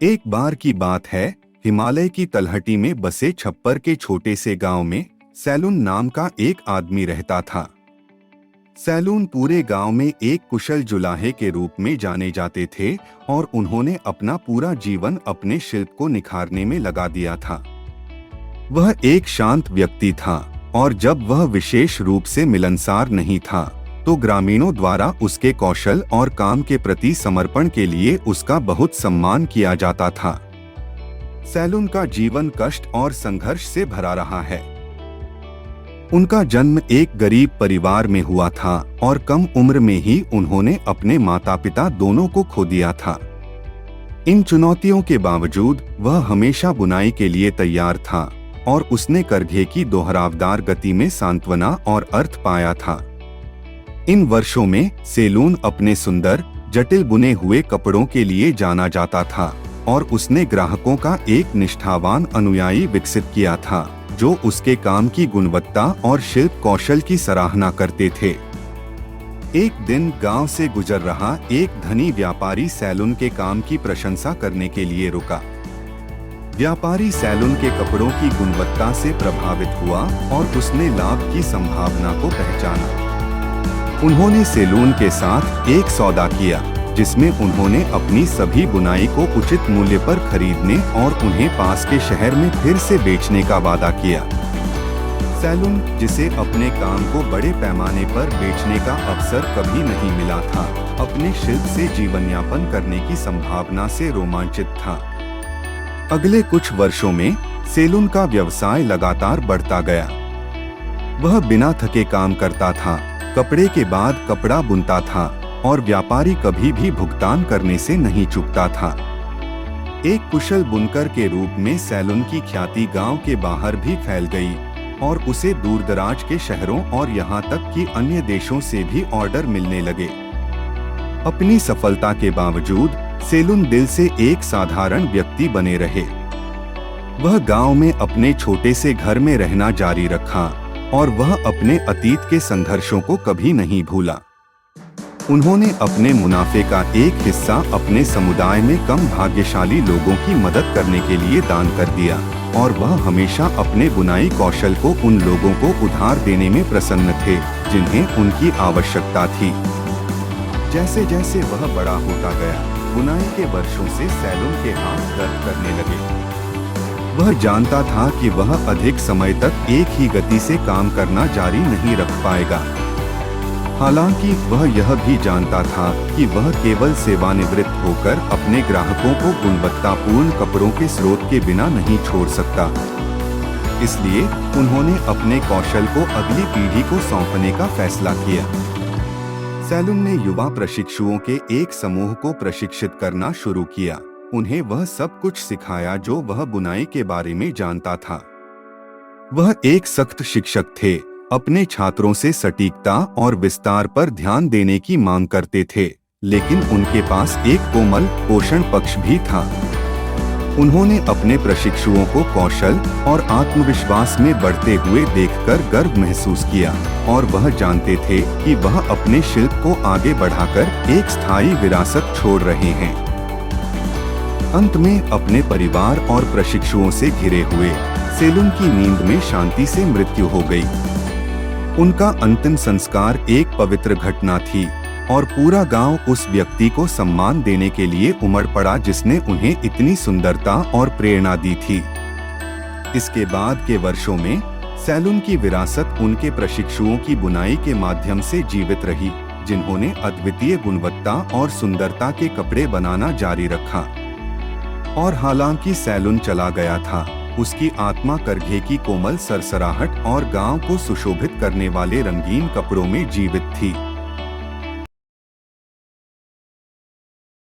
एक बार की बात है, हिमालय की तलहटी में बसे छप्पर के छोटे से गांव में सैलून नाम का एक आदमी रहता था। सैलून पूरे गांव में एक कुशल जुलाहे के रूप में जाने जाते थे और उन्होंने अपना पूरा जीवन अपने शिल्प को निखारने में लगा दिया था। वह एक शांत व्यक्ति था और जब वह विशेष रूप से मिलनसार नहीं था तो ग्रामीणों द्वारा उसके कौशल और काम के प्रति समर्पण के लिए उसका बहुत सम्मान किया जाता था। सैलून का जीवन कष्ट और संघर्ष से भरा रहा है। उनका जन्म एक गरीब परिवार में हुआ था और कम उम्र में ही उन्होंने अपने माता पिता दोनों को खो दिया था। इन चुनौतियों के बावजूद वह हमेशा बुनाई के लिए तैयार था और उसने करघे की दोहरावदार गति में सांत्वना और अर्थ पाया था। इन वर्षों में सैलून अपने सुंदर जटिल बुने हुए कपड़ों के लिए जाना जाता था और उसने ग्राहकों का एक निष्ठावान अनुयायी विकसित किया था जो उसके काम की गुणवत्ता और शिल्प कौशल की सराहना करते थे। एक दिन गांव से गुजर रहा एक धनी व्यापारी सैलून के काम की प्रशंसा करने के लिए रुका। व्यापारी सैलून के कपड़ों की गुणवत्ता से प्रभावित हुआ और उसने लाभ की संभावना को पहचाना। उन्होंने सैलून के साथ एक सौदा किया जिसमें उन्होंने अपनी सभी बुनाई को उचित मूल्य पर खरीदने और उन्हें पास के शहर में फिर से बेचने का वादा किया। सैलून, जिसे अपने काम को बड़े पैमाने पर बेचने का अवसर कभी नहीं मिला था, अपने शिल्प से जीवन यापन करने की संभावना से रोमांचित था। अगले कुछ वर्षों में सैलून का व्यवसाय लगातार बढ़ता गया। वह बिना थके काम करता था, कपड़े के बाद कपड़ा बुनता था और व्यापारी कभी भी भुगतान करने से नहीं चूकता था। एक कुशल बुनकर के रूप में सैलून की ख्याति गांव के बाहर भी फैल गई और उसे दूरदराज के शहरों और यहां तक कि अन्य देशों से भी ऑर्डर मिलने लगे। अपनी सफलता के बावजूद सैलून दिल से एक साधारण व्यक्ति बने रहे। वह गांव में अपने छोटे से घर में रहना जारी रखा और वह अपने अतीत के संघर्षों को कभी नहीं भूला। उन्होंने अपने मुनाफे का एक हिस्सा अपने समुदाय में कम भाग्यशाली लोगों की मदद करने के लिए दान कर दिया और वह हमेशा अपने बुनाई कौशल को उन लोगों को उधार देने में प्रसन्न थे जिन्हें उनकी आवश्यकता थी। जैसे जैसे वह बड़ा होता गया, बुनाई के वर्षों से सैलून के हाथ दर्द करने लगे। वह जानता था कि वह अधिक समय तक एक ही गति से काम करना जारी नहीं रख पाएगा। हालांकि वह यह भी जानता था कि वह केवल सेवानिवृत्त होकर अपने ग्राहकों को गुणवत्तापूर्ण कपड़ों के स्रोत के बिना नहीं छोड़ सकता। इसलिए उन्होंने अपने कौशल को अगली पीढ़ी को सौंपने का फैसला किया। सैलून ने युवा प्रशिक्षुओं के एक समूह को प्रशिक्षित करना शुरू किया। उन्हें वह सब कुछ सिखाया जो वह बुनाई के बारे में जानता था। वह एक सख्त शिक्षक थे, अपने छात्रों से सटीकता और विस्तार पर ध्यान देने की मांग करते थे, लेकिन उनके पास एक कोमल पोषण पक्ष भी था। उन्होंने अपने प्रशिक्षुओं को कौशल और आत्मविश्वास में बढ़ते हुए देखकर गर्व महसूस किया और वह जानते थे कि वह अपने शिल्प को आगे बढ़ाकर एक स्थायी विरासत छोड़ रहे हैं। अंत में अपने परिवार और प्रशिक्षुओं से घिरे हुए सैलून की नींद में शांति से मृत्यु हो गई। उनका अंतिम संस्कार एक पवित्र घटना थी और पूरा गांव उस व्यक्ति को सम्मान देने के लिए उमड़ पड़ा जिसने उन्हें इतनी सुंदरता और प्रेरणा दी थी। इसके बाद के वर्षों में सैलून की विरासत उनके प्रशिक्षुओं की बुनाई के माध्यम से जीवित रही, जिन्होंने अद्वितीय गुणवत्ता और सुंदरता के कपड़े बनाना जारी रखा। और हालांकि सैलून चला गया था, उसकी आत्मा करघे की कोमल सरसराहट और गांव को सुशोभित करने वाले रंगीन कपड़ों में जीवित थी।